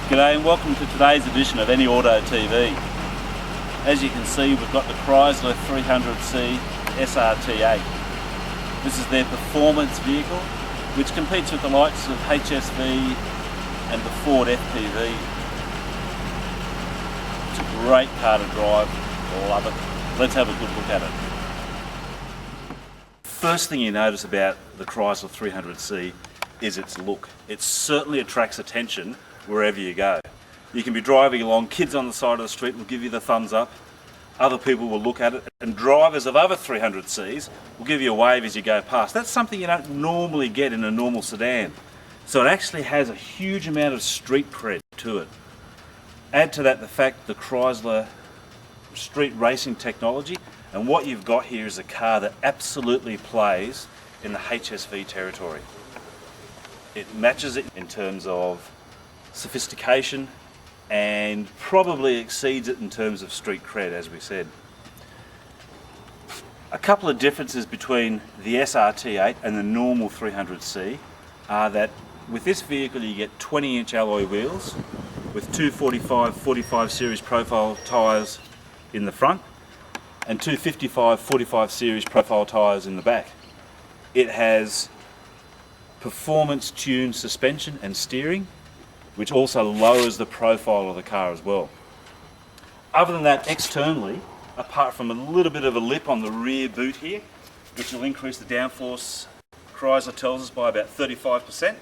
G'day and welcome to today's edition of Any Auto TV. As you can see, we've got the Chrysler 300C SRT8. This is their performance vehicle, which competes with the likes of HSV and the Ford FPV. It's a great car to drive, love it. Let's have a good look at it. First thing you notice about the Chrysler 300C is its look. It certainly attracts attention wherever you go. You can be driving along, kids on the side of the street will give you the thumbs up, other people will look at it, and drivers of other 300Cs will give you a wave as you go past. That's something you don't normally get in a normal sedan. So it actually has a huge amount of street cred to it. Add to that the fact the Chrysler street racing technology, and what you've got here is a car that absolutely plays in the HSV territory. It matches it in terms of sophistication and probably exceeds it in terms of street cred, as we said. A couple of differences between the SRT8 and the normal 300C are that with this vehicle you get 20-inch alloy wheels with two 45 series profile tyres in the front and two 45 series profile tyres in the back. It has performance tuned suspension and steering, which also lowers the profile of the car as well. Other than that, externally, apart from a little bit of a lip on the rear boot here, which will increase the downforce, Chrysler tells us, by about 35%,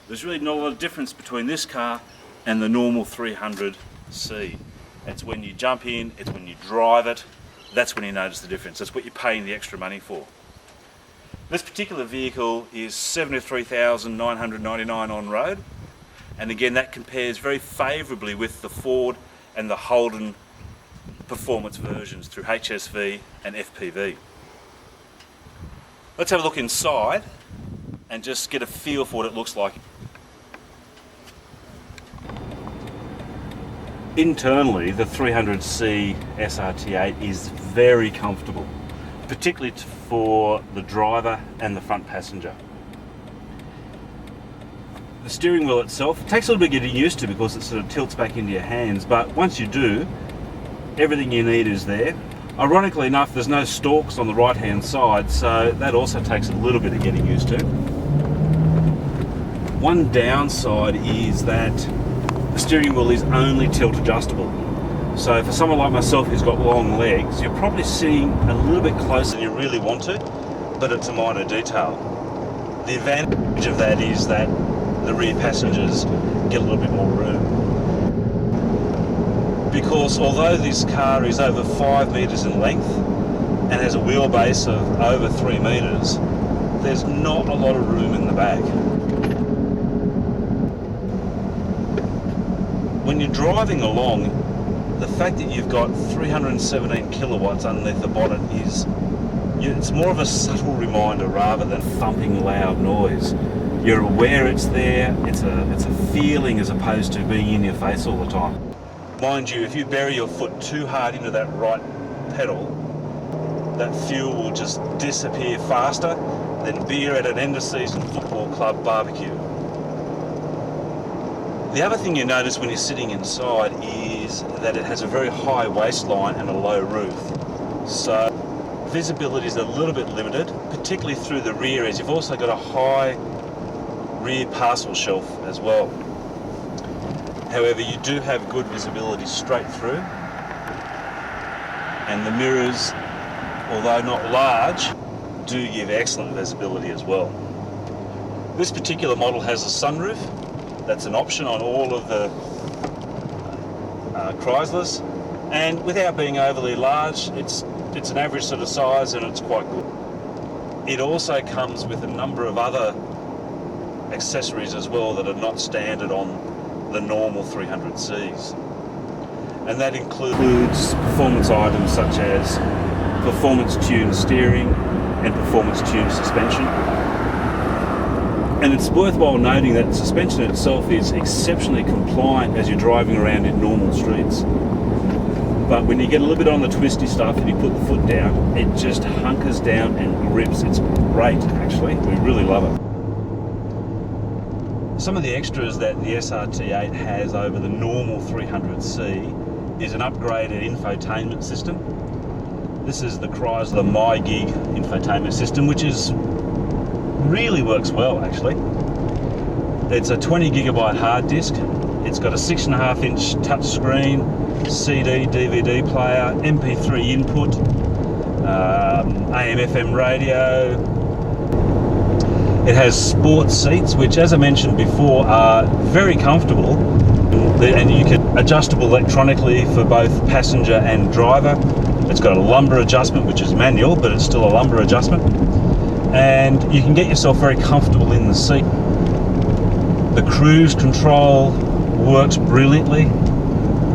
there's really not a lot of difference between this car and the normal 300C. It's when you jump in, it's when you drive it, that's when you notice the difference. That's what you're paying the extra money for. This particular vehicle is $73,999 on road. And again, that compares very favourably with the Ford and the Holden performance versions through HSV and FPV. Let's have a look inside and just get a feel for what it looks like. Internally, the 300C SRT8 is very comfortable, particularly for the driver and the front passenger. The steering wheel itself takes a little bit getting used to because it sort of tilts back into your hands, but once you do, everything you need is there. Ironically enough, there's no stalks on the right hand side, so that also takes a little bit of getting used to. One downside is that the steering wheel is only tilt adjustable. So for someone like myself who's got long legs, you're probably sitting a little bit closer than you really want to, but it's a minor detail. The advantage of that is that the rear passengers get a little bit more room. Because although this car is over 5 metres in length and has a wheelbase of over 3 metres, there's not a lot of room in the back. When you're driving along, the fact that you've got 317 kilowatts underneath the bonnet it's more of a subtle reminder rather than thumping loud noise. You're aware it's there, it's a feeling as opposed to being in your face all the time. Mind you, if you bury your foot too hard into that right pedal, that fuel will just disappear faster than beer at an end-of-season football club barbecue. The other thing you notice when you're sitting inside is that it has a very high waistline and a low roof. So visibility is a little bit limited, particularly through the rear, as you've also got a high rear parcel shelf as well. However, you do have good visibility straight through, and the mirrors, although not large, do give excellent visibility as well. This particular model has a sunroof. That's an option on all of the Chryslers, and without being overly large, it's an average sort of size and it's quite good. It also comes with a number of other accessories as well that are not standard on the normal 300Cs, and that includes performance items such as performance tuned steering and performance tuned suspension. And it's worthwhile noting that the suspension itself is exceptionally compliant as you're driving around in normal streets, but when you get a little bit on the twisty stuff and you put the foot down, it just hunkers down and grips. It's great, actually. We really love it. Some of the extras that the SRT8 has over the normal 300C is an upgraded infotainment system. This is the Chrysler MyGig infotainment system, which really works well actually. It's a 20 gigabyte hard disk. It's got a 6.5 inch touch screen, CD, DVD player, MP3 input, AM, FM radio. It has sports seats, which, as I mentioned before, are very comfortable, and you can adjustable electronically for both passenger and driver. It's got a lumbar adjustment, which is manual, but it's still a lumbar adjustment, and you can get yourself very comfortable in the seat. The cruise control works brilliantly,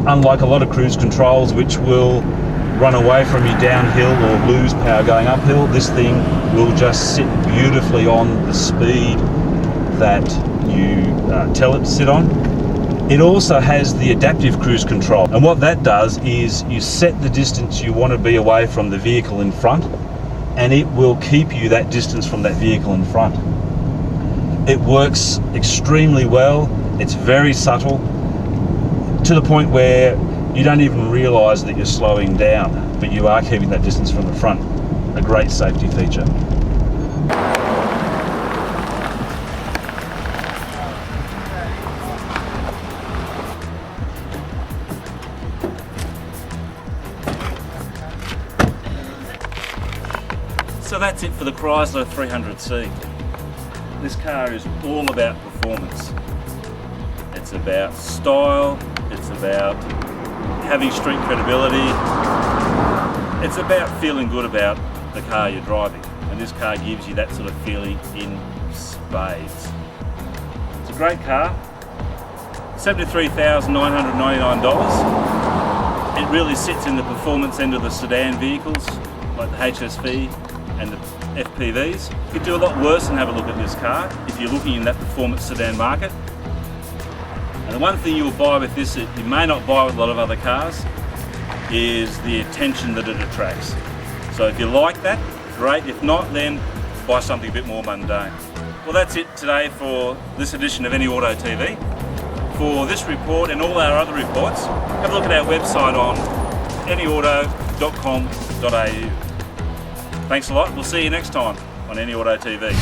unlike a lot of cruise controls which will run away from you downhill or lose power going uphill. This thing will just sit beautifully on the speed that you tell it to sit on. It also has the adaptive cruise control, and what that does is you set the distance you want to be away from the vehicle in front, and it will keep you that distance from that vehicle in front. It works extremely well. It's very subtle, to the point where you don't even realise that you're slowing down, but you are keeping that distance from the front. A great safety feature. So that's it for the Chrysler 300C. This car is all about performance. It's about style, it's about having street credibility, it's about feeling good about the car you're driving, and this car gives you that sort of feeling in spades. It's a great car, $73,999. It really sits in the performance end of the sedan vehicles like the HSV and the FPVs. You could do a lot worse than have a look at this car if you're looking in that performance sedan market. And the one thing you will buy with this that you may not buy with a lot of other cars is the attention that it attracts. So if you like that, great. If not, then buy something a bit more mundane. Well, that's it today for this edition of Any Auto TV. For this report and all our other reports, have a look at our website on anyauto.com.au. Thanks a lot. We'll see you next time on Any Auto TV.